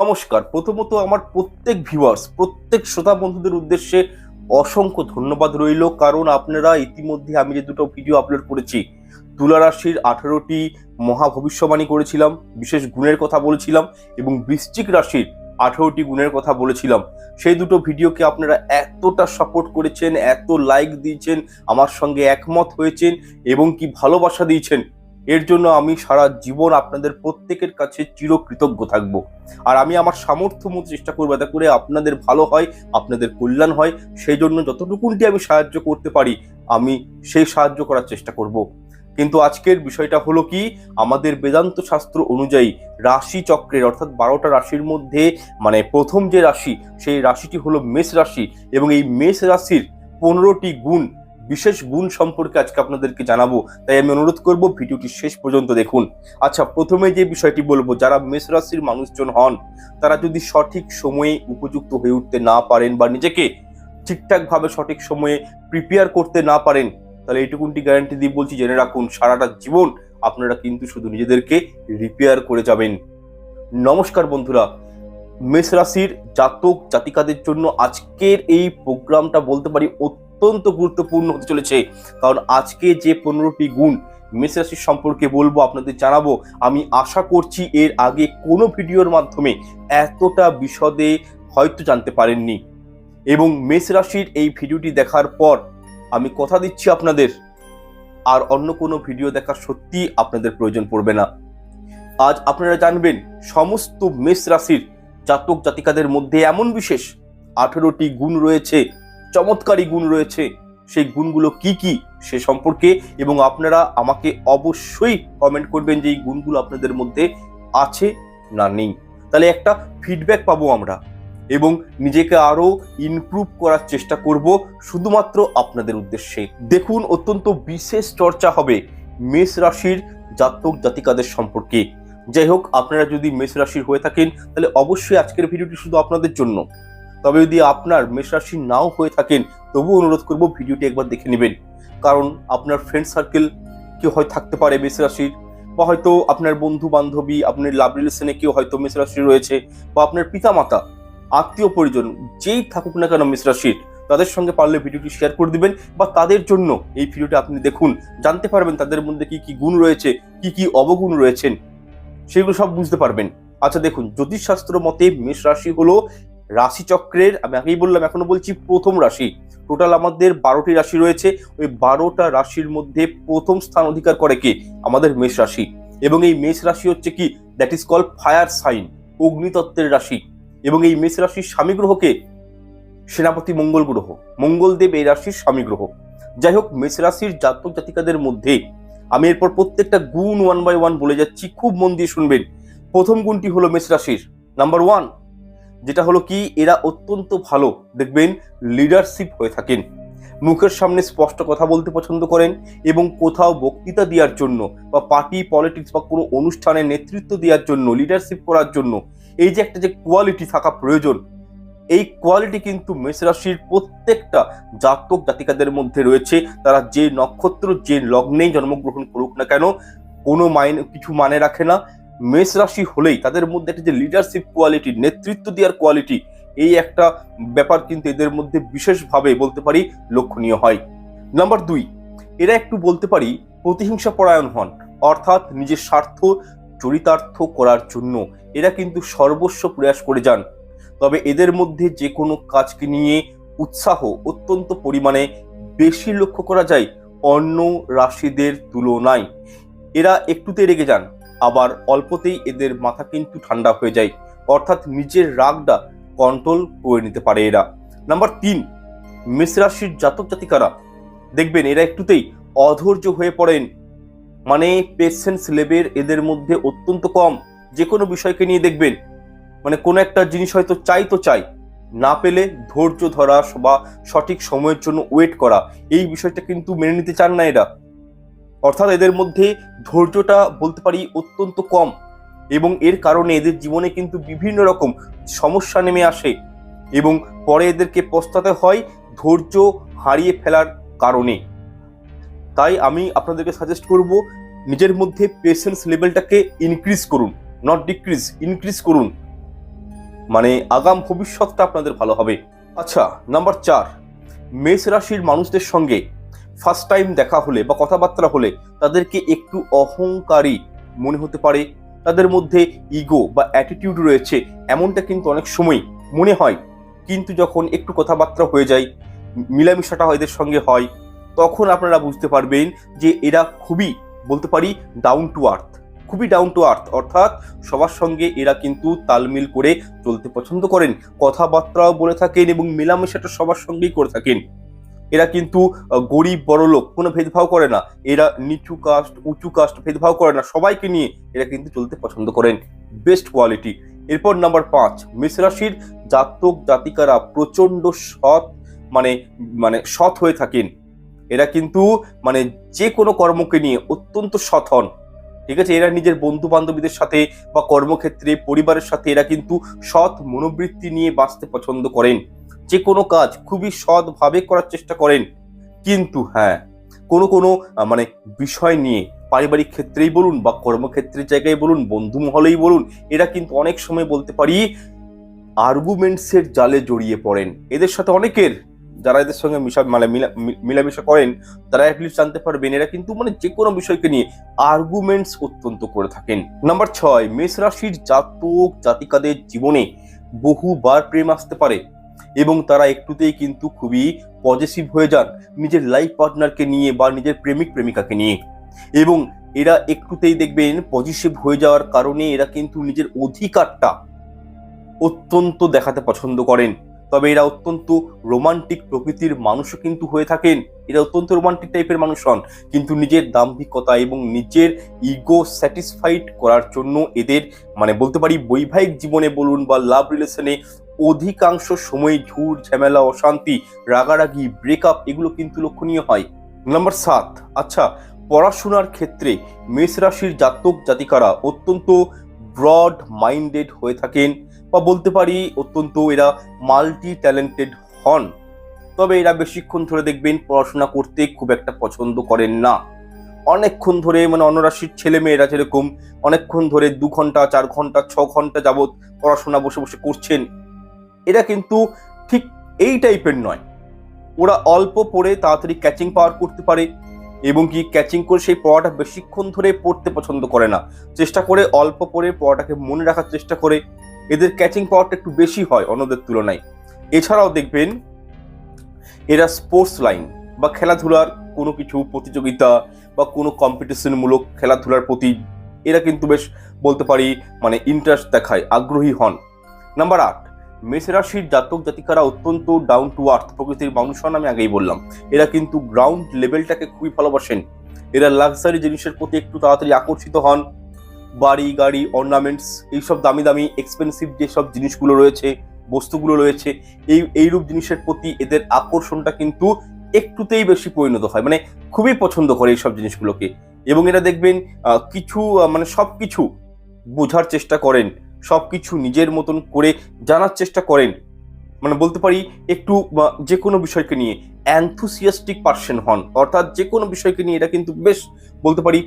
নমস্কার। প্রথমত আমার প্রত্যেক ভিউয়ার্স, প্রত্যেক শ্রোতা বন্ধুদের উদ্দেশ্যে অসংখ্য ধন্যবাদ রইল। কারণ আপনারা ইতিমধ্যে আমি যে দুটো ভিডিও আপলোড করেছি, তুলা রাশির 18টি মহা ভবিষ্যবাণী করেছিলাম, বিশেষ গুণের কথা বলেছিলাম, এবং বৃশ্চিক রাশির 18টি গুণের কথা বলেছিলাম। সেই দুটো ভিডিওকে আপনারা এতটা সাপোর্ট করেছেন, এত লাইক দিয়েছেন, আমার সঙ্গে একমত হয়েছেন এবং কি ভালোবাসা দিয়েছেন, এর জন্য আমি সারা জীবন আপনাদের প্রত্যেকের কাছে চিরকৃতজ্ঞ থাকব। আর আমি আমার সামর্থ্য মতো চেষ্টা করবো যাতে করে আপনাদের ভালো হয়, আপনাদের কল্যাণ হয়। সেই জন্য যতটুকুনটি আমি সাহায্য করতে পারি আমি সেই সাহায্য করার চেষ্টা করব। কিন্তু আজকের বিষয়টা হলো কি, আমাদের বেদান্ত শাস্ত্র অনুযায়ী রাশি চক্রের অর্থাৎ 12টা রাশির মধ্যে প্রথম যে রাশি, সেই রাশিটি হলো মেষ রাশি। এবং এই মেষ রাশির 15টি গুণ, বিশেষ গুণ সম্পর্কে আজকে আপনাদেরকে জানাবো। তাই আমি অনুরোধ করব ভিডিওটি শেষ পর্যন্ত দেখুন। আচ্ছা, প্রথমে যে বিষয়টি বলবো, যারা মেষ রাশির মানুষজন হন, তারা যদি সঠিক সময়ে উপযুক্ত হয়ে উঠতে না পারেন বা নিজেকে ঠিকঠাকভাবে সঠিক সময়ে প্রিপেয়ার করতে না পারেন, তাহলে এইটুকুনটি গ্যারান্টি দিয়ে বলছি, জেনে রাখুন সারাটা জীবন আপনারা কিন্তু শুধু নিজেদেরকে রিপেয়ার করে যাবেন। নমস্কার বন্ধুরা, মেষ রাশির জাতক জাতিকাদের জন্য আজকের এই প্রোগ্রামটা বলতে পারি অত্যন্ত গুরুত্বপূর্ণ হতে চলেছে। কারণ আজকে যে 15টি গুণ মেষ রাশির সম্পর্কে বলবো, আপনাদের জানাবো, আমি আশা করছি এর আগে কোনো ভিডিওর মাধ্যমে এতটা বিশদে হয়তো জানতে পারেননি। এবং মেষ রাশির এই ভিডিওটি দেখার পর আমি কথা দিচ্ছি আপনাদের, আর অন্য কোনো ভিডিও দেখার সত্যি আপনাদের প্রয়োজন পড়বে না। আজ আপনারা জানবেন সমস্ত মেষ রাশির জাতক জাতিকাদের মধ্যে এমন বিশেষ 18টি গুণ রয়েছে, চমৎকারী গুণ রয়েছে। সেই গুণগুলো কি কি সে সম্পর্কে, এবং আপনারা আমাকে অবশ্যই কমেন্ট করবেন যে এই গুণগুলো আপনাদের মধ্যে আছে না নেই। তাহলে একটা ফিডব্যাক পাবো আমরা এবং নিজেকে আরো ইমপ্রুভ করার চেষ্টা করব শুধুমাত্র আপনাদের উদ্দেশ্যে। দেখুন, অত্যন্ত বিশেষ চর্চা হবে মেষ রাশির জাতক জাতিকাদের সম্পর্কে। যাই হোক, আপনারা যদি মেষ রাশির হয়ে থাকেন তাহলে অবশ্যই আজকের ভিডিওটি শুধু আপনাদের জন্য। তবে যদি আপনার মেষ রাশি নাও হয়ে থাকেন, তবু অনুরোধ করব ভিডিওটি একবার দেখে নেবেন। কারণ আপনার ফ্রেন্ড সার্কেল কেউ হয় থাকতে পারে মেষ রাশির, বা হয়তো আপনার বন্ধু বান্ধবী, আপনার লাভ রিলেশনে কেউ হয়তো মেষ রাশি রয়েছে, বা আপনার পিতামাতা, আত্মীয় পরিজন যেই থাকুক না কেন মেষ রাশির, তাদের সঙ্গে পারলে ভিডিওটি শেয়ার করে দিবেন, বা তাদের জন্য এই ভিডিওটি আপনি দেখুন। জানতে পারবেন তাদের মধ্যে কি কি গুণ রয়েছে, কি কি অবগুণ রয়েছেন, সেগুলো সব বুঝতে পারবেন। আচ্ছা দেখুন, জ্যোতিষশাস্ত্র মতে মেষ রাশি হলো রাশিচক্রের, আমি আগেই বললাম, এখনো বলছি, প্রথম রাশি। টোটাল আমাদের 12টি রাশি রয়েছে। ওই 12টা রাশির মধ্যে প্রথম স্থান অধিকার করে কে? আমাদের মেষ রাশি। এবং এই মেষ রাশি হচ্ছে কি, that is called fire sign, অগ্নিতত্ত্বের রাশি। এবং এই মেষ রাশির স্বামী গ্রহকে সেনাপতি মঙ্গল গ্রহ, মঙ্গলদেব এই রাশির স্বামী গ্রহ। যাই হোক, মেষ রাশির জাতক জাতিকাদের মধ্যে আমি এরপর প্রত্যেকটা গুণ 1 বাই 1 বলে যাচ্ছি, খুব মন দিয়ে শুনবেন। প্রথম গুণটি হলো মেষ রাশির নাম্বার 1, যেটা হলো কি, এরা অত্যন্ত ভালো দেখবেন লিডারশিপ হয়ে থাকেন। মুখের সামনে স্পষ্ট কথা বলতে পছন্দ করেন এবং কোথাও বক্তৃতা দেওয়ার জন্য বা পার্টি পলিটিক্স বা কোনো অনুষ্ঠানে নেতৃত্ব দেওয়ার জন্য, লিডারশিপ করার জন্য এই যে একটা যে কোয়ালিটি থাকা প্রয়োজন, এই কোয়ালিটি কিন্তু মেষ রাশির প্রত্যেকটা জাতক জাতিকাদের মধ্যে রয়েছে। তারা যে নক্ষত্র, যে লগ্নেই জন্মগ্রহণ করুক না কেন, কোনো কিছু মানে রাখে না। মেষ রাশি হলেই তাদের মধ্যে একটা যে লিডারশিপ কোয়ালিটি, নেতৃত্ব দেওয়ার কোয়ালিটি, এই একটা ব্যাপার কিন্তু এদের মধ্যে বিশেষভাবে বলতে পারি লক্ষণীয় হয়। নাম্বার 2, এরা একটু বলতে পারি প্রতিহিংসা পরায়ণ হন, অর্থাৎ নিজের স্বার্থ চরিতার্থ করার জন্য এরা কিন্তু সর্বস্ব প্রয়াস করে যান। তবে এদের মধ্যে যে কোনো কাজকে নিয়ে উৎসাহ অত্যন্ত পরিমাণে বেশি লক্ষ্য করা যায় অন্য রাশিদের তুলনায়। এরা একটুতে রেগে যান, আবার অল্পতেই এদের মাথা কিন্তু ঠান্ডা হয়ে যায়, অর্থাৎ নিজের রাগটা কন্ট্রোল করে নিতে পারে এরা। নাম্বার 3, মেষ রাশির জাতক জাতিকারা দেখবেন এরা একটুতেই অধৈর্য হয়ে পড়েন, পেশেন্স লেভেল এদের মধ্যে অত্যন্ত কম। যে কোনো বিষয়কে নিয়ে দেখবেন কোনো একটা জিনিস হয়তো চাই, না পেলে ধৈর্য ধরা বা সঠিক সময়ের জন্য ওয়েট করা, এই বিষয়টা কিন্তু মেনে নিতে চান না এরা। অর্থাৎ এদের মধ্যে ধৈর্যটা বলতে পারি অত্যন্ত কম, এবং এর কারণে এদের জীবনে কিন্তু বিভিন্ন রকম সমস্যা নেমে আসে এবং পরে এদেরকে পস্তাতে হয় ধৈর্য হারিয়ে ফেলার কারণে। তাই আমি আপনাদেরকে সাজেস্ট করব, নিজের মধ্যে পেশেন্স লেভেলটাকে ইনক্রিজ করুন, নট ডিক্রিজ, ইনক্রিজ করুন। মানে আগাম ভবিষ্যৎটা আপনাদের ভালো হবে। আচ্ছা, নাম্বার 4, মেষ রাশির মানুষদের সঙ্গে ফার্স্ট টাইম দেখা হলে বা কথাবার্তা হলে তাদেরকে একটু অহংকারী মনে হতে পারে, তাদের মধ্যে ইগো বা অ্যাটিটিউড রয়েছে এমনটা কিন্তু অনেক সময় মনে হয়। কিন্তু যখন একটু কথাবার্তা হয়ে যায়, মিলামিশাটা এদের সঙ্গে হয়, তখন আপনারা বুঝতে পারবেন যে এরা খুবই বলতে পারি ডাউন টু আর্থ, খুবই ডাউন টু আর্থ, অর্থাৎ সবার সঙ্গে এরা কিন্তু তালমিল করে চলতে পছন্দ করেন, কথাবার্তাও বলে থাকেন এবং মেলামেশাটা সবার সঙ্গেই করে থাকেন। এরা কিন্তু গরিব বড়লোক কোনো ভেদভাব করে না, এরা নিচু কাস্ট উঁচু কাস্ট ভেদভাব করে না, সবাইকে নিয়ে এরা কিন্তু চলতে পছন্দ করেন, বেস্ট কোয়ালিটি। এরপর নাম্বার 5, মেষ রাশির জাতক জাতিকারা প্রচন্ড সৎ, মানে মানে সৎ হয়ে থাকেন। এরা কিন্তু মানে যে কোনো কর্মকে নিয়ে অত্যন্ত সৎ হন, ঠিক আছে। এরা নিজের বন্ধু বান্ধবীদের সাথে বা কর্মক্ষেত্রে পরিবারের সাথে এরা কিন্তু সৎ মনোবৃত্তি নিয়ে বাঁচতে পছন্দ করেন, যে কোনো কাজ খুবই সৎভাবে করার চেষ্টা করেন। কিন্তু হ্যাঁ, কোনো কোনো মানে বিষয় নিয়ে পারিবারিক ক্ষেত্রেই বলুন বা কর্মক্ষেত্রের জায়গায় বলুন, বন্ধু মহলেই বলুন, এরা কিন্তু অনেক সময় বলতে পারি আর্গুমেন্টসের জালে জড়িয়ে পড়েন। এদের সাথে অনেকের যারা এদের সঙ্গে মিলামিশা করেন তারা অ্যাটলিস্ট জানতে পারবেন এরা কিন্তু মানে যে কোনো বিষয়কে নিয়ে আর্গুমেন্টস অত্যন্ত করে থাকেন। নাম্বার 6, মেষ রাশির জাতক জাতিকাদের জীবনে বহুবার প্রেম আসতে পারে এবং তারা একটুতেই কিন্তু খুবই পজিটিভ হয়ে যান নিজের লাইফ পার্টনারকে নিয়ে বা নিজের প্রেমিক প্রেমিকাকে নিয়ে, এবং এরা একটুতেই দেখবেন পজিটিভ হয়ে যাওয়ার কারণে এরা কিন্তু নিজের অধিকারটা অত্যন্ত দেখাতে পছন্দ করেন। তবে এরা অত্যন্ত রোমান্টিক প্রকৃতির মানুষও কিন্তু হয়ে থাকেন, এরা অত্যন্ত রোমান্টিক টাইপের মানুষ হন, কিন্তু নিজের দাম্ভিকতা এবং নিজের ইগো স্যাটিসফাইড করার জন্য এদের মানে বলতে পারি বৈবাহিক জীবনে বলুন বা লাভ রিলেশনে অধিকাংশ সময় ঝুট ঝামেলা অশান্তি রাগারাগি ব্রেকআপ এগুলো কিন্তু লক্ষণীয় হয়। নাম্বার 7, আচ্ছা, পড়াশোনার ক্ষেত্রে মেষ রাশির জাতক জাতিকারা অত্যন্ত ব্রড মাইন্ডেড হয়ে থাকেন বা বলতে পারি অত্যন্ত এরা মাল্টি ট্যালেন্টেড হন। তবে এরা বেশিক্ষণ ধরে দেখবেন পড়াশোনা করতে খুব একটা পছন্দ করেন না। অনেকক্ষণ ধরে মানে অন্য রাশির ছেলে মেয়েরা যেরকম অনেকক্ষণ ধরে 2 ঘন্টা 4 ঘন্টা 6 ঘন্টা যাবৎ পড়াশোনা বসে বসে করছেন, এরা কিন্তু ঠিক এই টাইপের নয়। ওরা অল্প পড়ে তাড়াতাড়ি ক্যাচিং পাওয়ার করতে পারে এবং কি ক্যাচিং করে সেই পড়াটা বেশিক্ষণ ধরে পড়তে পছন্দ করে না, চেষ্টা করে অল্প পড়ে পড়াটাকে মনে রাখার চেষ্টা করে। এদের ক্যাচিং পাওয়ারটা একটু বেশি হয় অন্যদের তুলনায়। এছাড়াও দেখবেন এরা স্পোর্টস লাইন বা খেলাধুলার কোনো কিছু প্রতিযোগিতা বা কোনো কম্পিটিশনমূলক খেলাধুলার প্রতি এরা কিন্তু বেশ বলতে পারি মানে ইন্টারেস্ট দেখায়, আগ্রহী হন। নাম্বার 8, মেষ রাশির জাতক জাতিকারা অত্যন্ত ডাউন টু আর্থ প্রকৃতির মানুষ হন, আমি আগেই বললাম। এরা কিন্তু গ্রাউন্ড লেভেলটাকে খুবই ভালোবাসেন, এরা লাক্সারি জিনিসের প্রতি একটু তাড়াতাড়ি আকর্ষিত হন। বাড়ি গাড়ি অর্নামেন্টস এইসব দামি দামি এক্সপেন্সিভ যেসব জিনিসগুলো রয়েছে বস্তুগুলো রয়েছে এইরূপ জিনিসের প্রতি এদের আকর্ষণটা কিন্তু একটুতেই বেশি পরিণত হয়, মানে খুবই পছন্দ করে এইসব জিনিসগুলোকে। এবং এরা দেখবেন কিছু মানে সবকিছু বোঝার চেষ্টা করেন, সবকিছু নিজের মতন করে জানার চেষ্টা করেন, মানে বলতে পারি একটু যে কোনো বিষয়কে নিয়ে অ্যানথুসিয়াস্টিক পার্সন হন, অর্থাৎ যে কোনো বিষয়কে নিয়ে এটা কিন্তু বেশ বলতে পারি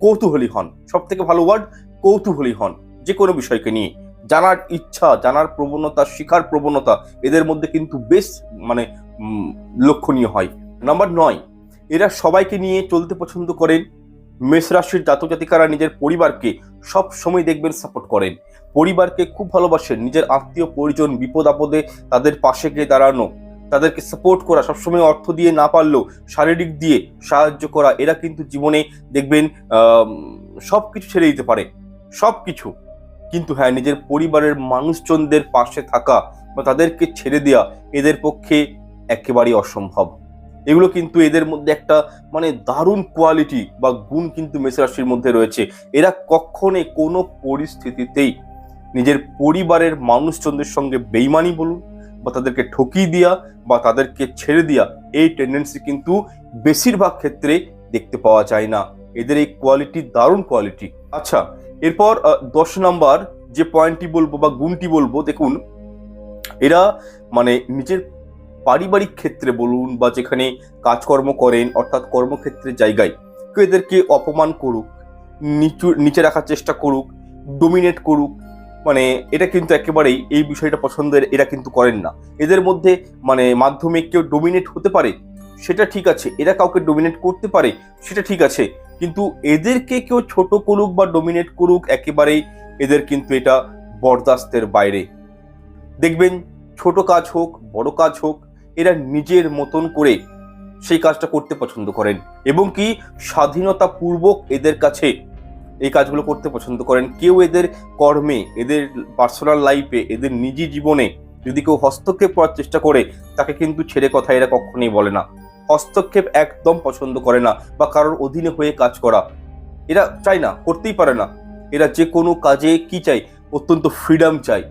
কৌতূহলী হন। সব থেকে ভালো ওয়ার্ড কৌতূহলী হন, যে কোনো বিষয়কে নিয়ে জানার ইচ্ছা জানার প্রবণতা শিখার প্রবণতা এদের মধ্যে কিন্তু বেশ মানে লক্ষণীয় হয়। নাম্বার 9, এরা সবাইকে নিয়ে চলতে পছন্দ করেন। মেষ রাশির জাতক জাতিকারা নিজের পরিবারকে সব সময় দেখবেন সাপোর্ট করেন, পরিবারকে খুব ভালোবাসেন, নিজের আত্মীয় পরিজন বিপদ আপদে তাদের পাশে গিয়ে দাঁড়ানো, তাদেরকে সাপোর্ট করা, সবসময় অর্থ দিয়ে না পারলেও শারীরিক দিয়ে সাহায্য করা। এরা কিন্তু জীবনে দেখবেন সবকিছু ছেড়ে দিতে পারে, সবকিছু, কিন্তু হ্যাঁ নিজের পরিবারের মানুষজনদের পাশে থাকা বা তাদেরকে ছেড়ে দেওয়া এদের পক্ষে একেবারেই অসম্ভব। এগুলো কিন্তু এদের মধ্যে একটা মানে দারুণ কোয়ালিটি বা গুণ কিন্তু মেষ রাশির মধ্যে রয়েছে। এরা কখনো কোনো পরিস্থিতিতেই নিজের পরিবারের মানুষজনদের সঙ্গে বেইমানি বলুন বা তাদেরকে ঠকিয়ে দেওয়া বা তাদেরকে ছেড়ে দেওয়া এই টেন্ডেন্সি কিন্তু বেশিরভাগ ক্ষেত্রে দেখতে পাওয়া যায় না। এদের এই কোয়ালিটি দারুণ কোয়ালিটি। আচ্ছা, এরপর 10 নম্বর যে পয়েন্টটি বলবো বা গুণটি বলবো, দেখুন এরা মানে নিজের পারিবারিক ক্ষেত্রে বলুন বা যেখানে কাজকর্ম করেন অর্থাৎ কর্মক্ষেত্রের জায়গায় কেউ এদেরকে অপমান করুক, নিচে রাখার চেষ্টা করুক, ডোমিনেট করুক, মানে এটা কিন্তু একেবারেই এই বিষয়টা পছন্দের এরা কিন্তু করেন না। এদের মধ্যে মানে মাধ্যমে কেউ ডোমিনেট হতে পারে, সেটা ঠিক আছে, এরা কাউকে ডোমিনেট করতে পারে, সেটা ঠিক আছে, কিন্তু এদেরকে কেউ ছোট করুক বা ডোমিনেট করুক একেবারেই এদের কিন্তু এটা বরদাস্তের বাইরে। দেখবেন ছোট কাজ হোক বড় কাজ হোক, এরা নিজের মতন করে সেই কাজটা করতে পছন্দ করেন এবং কি স্বাধীনতা পূর্বক এদের কাছে এই কাজগুলো করতে পছন্দ করেন। কেউ এদের কর্মে, এদের পার্সোনাল লাইফে, এদের নিজি জীবনে যদি কেউ হস্তক্ষেপ করার চেষ্টা করে, তাকে কিন্তু ছেড়ে কথা এরা কখনোই বলে না। হস্তক্ষেপ একদম পছন্দ করে না, বা কারোর অধীনে হয়ে কাজ করা এরা চায় না, করতেই পারে না। এরা যে কোনো কাজে কি চাই, অত্যন্ত ফ্রিডম চাই,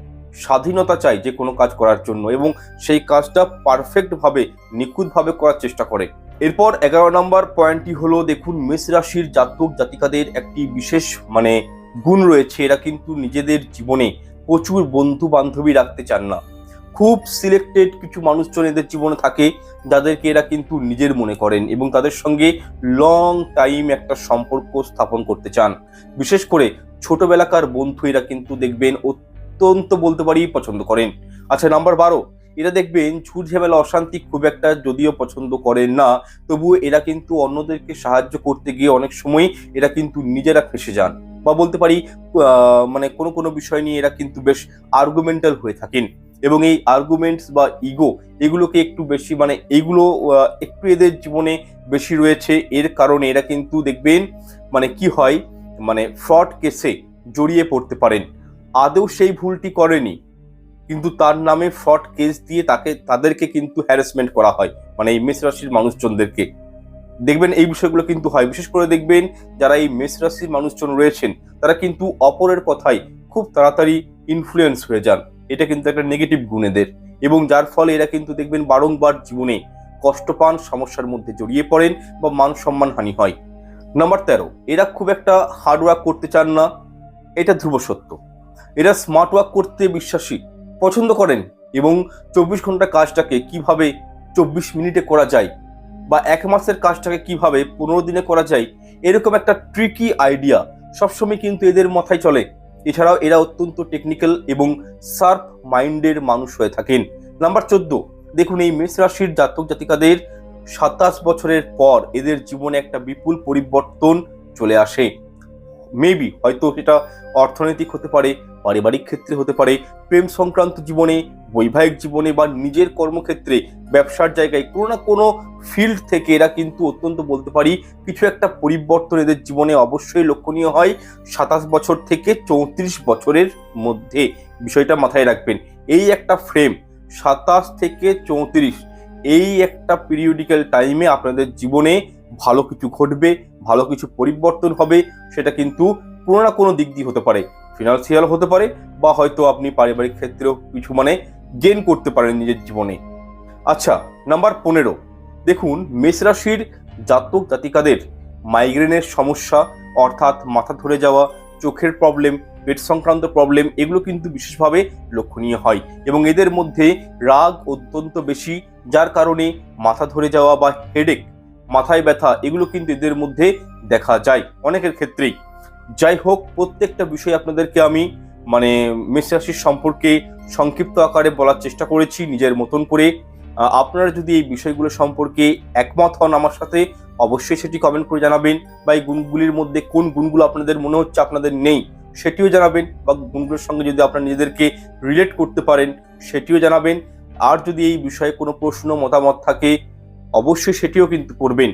স্বাধীনতা চাই যে কোনো কাজ করার জন্য, এবং সেই কাজটা পারফেক্টভাবে নিখুঁতভাবে করার চেষ্টা করে। এরপর 11 নম্বর পয়েন্টটি হলো, দেখুন মেষ রাশির জাতক জাতিকাদের একটি বিশেষ মানে গুণ রয়েছে, এরা কিন্তু নিজেদের জীবনে প্রচুর বন্ধু বান্ধবী রাখতে চান না। খুব সিলেক্টেড কিছু মানুষজন এদের জীবনে থাকে যাদেরকে এরা কিন্তু নিজের মনে করেন এবং তাদের সঙ্গে লং টাইম একটা সম্পর্ক স্থাপন করতে চান। বিশেষ করে ছোটবেলাকার বন্ধু এরা কিন্তু দেখবেন অত্যন্ত বলতে পারি পছন্দ করেন। আচ্ছা, নাম্বার 12, এরা দেখবেন ঝুট ঝামেলা অশান্তি খুব একটা যদিও পছন্দ করেন না, তবুও এরা কিন্তু অন্যদেরকে সাহায্য করতে গিয়ে অনেক সময় এরা কিন্তু নিজেরা ফেঁসে যান, বা বলতে পারি মানে কোনো কোনো বিষয় নিয়ে এরা কিন্তু বেশ আর্গুমেন্টাল হয়ে থাকেন, এবং এই আর্গুমেন্টস বা ইগো এগুলোকে একটু বেশি মানে এইগুলো একটু এদের জীবনে বেশি রয়েছে। এর কারণে এরা কিন্তু দেখবেন মানে কি হয়, মানে ফ্রড কেসে জড়িয়ে পড়তে পারেন। আদৌ সেই ভুলটি করেনি, কিন্তু তার নামে ফ্রড কেস দিয়ে তাদেরকে কিন্তু হ্যারাসমেন্ট করা হয়, মানে এই মেষ রাশির মানুষজনদেরকে। দেখবেন এই বিষয়গুলো কিন্তু হয়। বিশেষ করে দেখবেন যারা এই মেষ রাশির মানুষজন রয়েছেন, তারা কিন্তু অপরের কথায় খুব তাড়াতাড়ি ইনফ্লুয়েন্স হয়ে যান। এটা কিন্তু একটা নেগেটিভ গুণ এদের, এবং যার ফলে এরা কিন্তু দেখবেন বারংবার জীবনে কষ্ট পান, সমস্যার মধ্যে জড়িয়ে পড়েন, বা মান সম্মান হানি হয়। নাম্বার 13, এরা খুব একটা হার্ড ওয়ার্ক করতে চান না, এটা ধ্রুব সত্য। এরা স্মার্ট ওয়ার্ক করতে বিশ্বাসী, পছন্দ করেন, এবং 24 ঘন্টা কাজটাকে কিভাবে 24 মিনিটে করা যায়, বা 1 মাসের কাজটাকে কিভাবে 15 দিনে করা যায়, এরকম একটা ট্রিকি আইডিয়া সবসময় কিন্তু এদের মাথায় চলে। এছাড়াও এরা অত্যন্ত টেকনিক্যাল এবং শার্প মাইন্ডের মানুষ হয়ে থাকেন। নাম্বার 14, দেখুন এই মেষ রাশির জাতক জাতিকাদের 27 বছরের পর এদের জীবনে একটা বিপুল পরিবর্তন চলে আসে। মেবি হয়তো সেটা অর্থনৈতিক হতে পারে, পারিবারিক ক্ষেত্রে হতে পারে, প্রেম সংক্রান্ত জীবনে, বৈবাহিক জীবনে, বা নিজের কর্মক্ষেত্রে, ব্যবসার জায়গায় কোনো না কোনো ফিল্ড থেকে এরা কিন্তু অত্যন্ত বলতে পারি কিছু একটা পরিবর্তন এদের জীবনে অবশ্যই লক্ষণীয় হয় 27 বছর থেকে 34 বছরের মধ্যে। বিষয়টা মাথায় রাখবেন, এই একটা ফ্রেম 27 থেকে 34, এই একটা পিরিয়ডিক্যাল টাইমে আপনাদের জীবনে ভালো কিছু ঘটবে, ভালো কিছু পরিবর্তন হবে। সেটা কিন্তু কোনো না কোনো দিক দিয়ে হতে পারে, ফিনান্সিয়াল হতে পারে, বা হয়তো আপনি পারিবারিক ক্ষেত্রেও কিছু মানে গেইন করতে পারেন নিজের জীবনে। আচ্ছা, নাম্বার 15, দেখুন মেষ রাশির জাতক জাতিকাদের মাইগ্রেনের সমস্যা, অর্থাৎ মাথা ধরে যাওয়া, চোখের প্রবলেম, পেট সংক্রান্ত প্রবলেম, এগুলো কিন্তু বিশেষভাবে লক্ষণীয় হয়, এবং এদের মধ্যে রাগ অত্যন্ত বেশি, যার কারণে মাথা ধরে যাওয়া বা হেডেক, মাথায় ব্যথা, এগুলো কিন্তু এদের মধ্যে দেখা যায় অনেকের ক্ষেত্রেই। যাই হোক, প্রত্যেকটা বিষয় আপনাদেরকে আমি মানে মেষ রাশির সম্পর্কে সংক্ষিপ্ত আকারে বলার চেষ্টা করেছি নিজের মতন করে। আপনারা যদি এই বিষয়গুলো সম্পর্কে একমত হন আমার সাথে, অবশ্যই সেটি কমেন্ট করে জানাবেন, বা এই গুণগুলির মধ্যে কোন গুণগুলো আপনাদের মনে হচ্ছে আপনাদের নেই সেটিও জানাবেন, বা গুণগুলোর সঙ্গে যদি আপনারা নিজেদেরকে রিলেট করতে পারেন সেটিও জানাবেন। আর যদি এই বিষয়ে কোনো প্রশ্ন মতামত থাকে অবশ্যই সেটিও কিন্তু করবেন।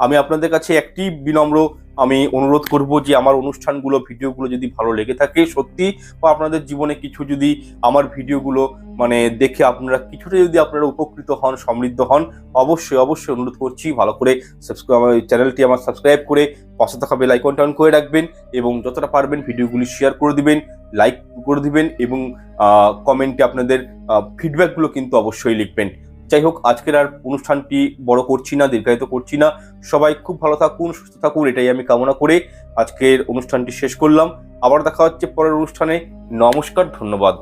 আমি আপনাদের কাছে একটি বিনম্র আমি অনুরোধ করব যে আমার অনুষ্ঠানগুলো, ভিডিওগুলো যদি ভালো লেগে থাকে সত্যি, বা আপনাদের জীবনে কিছু যদি আমার ভিডিওগুলো মানে দেখে আপনারা কিছুটা যদি আপনারা উপকৃত হন, সমৃদ্ধ হন, অবশ্যই অবশ্যই অনুরোধ করছি ভালো করে আমার চ্যানেলটি আমার সাবস্ক্রাইব করে পাশে থাকা বেল আইকনটা অন করে রাখবেন, এবং যতটা পারবেন ভিডিওগুলি শেয়ার করে দিবেন, লাইক করে দিবেন, এবং কমেন্টে আপনাদের ফিডব্যাকগুলো কিন্তু অবশ্যই লিখবেন। যাই হোক, আজকের আর অনুষ্ঠানটি বড় করছি না, দীর্ঘায়িত করছি না। সবাই খুব ভালো থাকুন, সুস্থ থাকুন, এটাই আমি কামনা করে আজকের অনুষ্ঠানটি শেষ করলাম। আবার দেখা হচ্ছে পরের অনুষ্ঠানে। নমস্কার, ধন্যবাদ।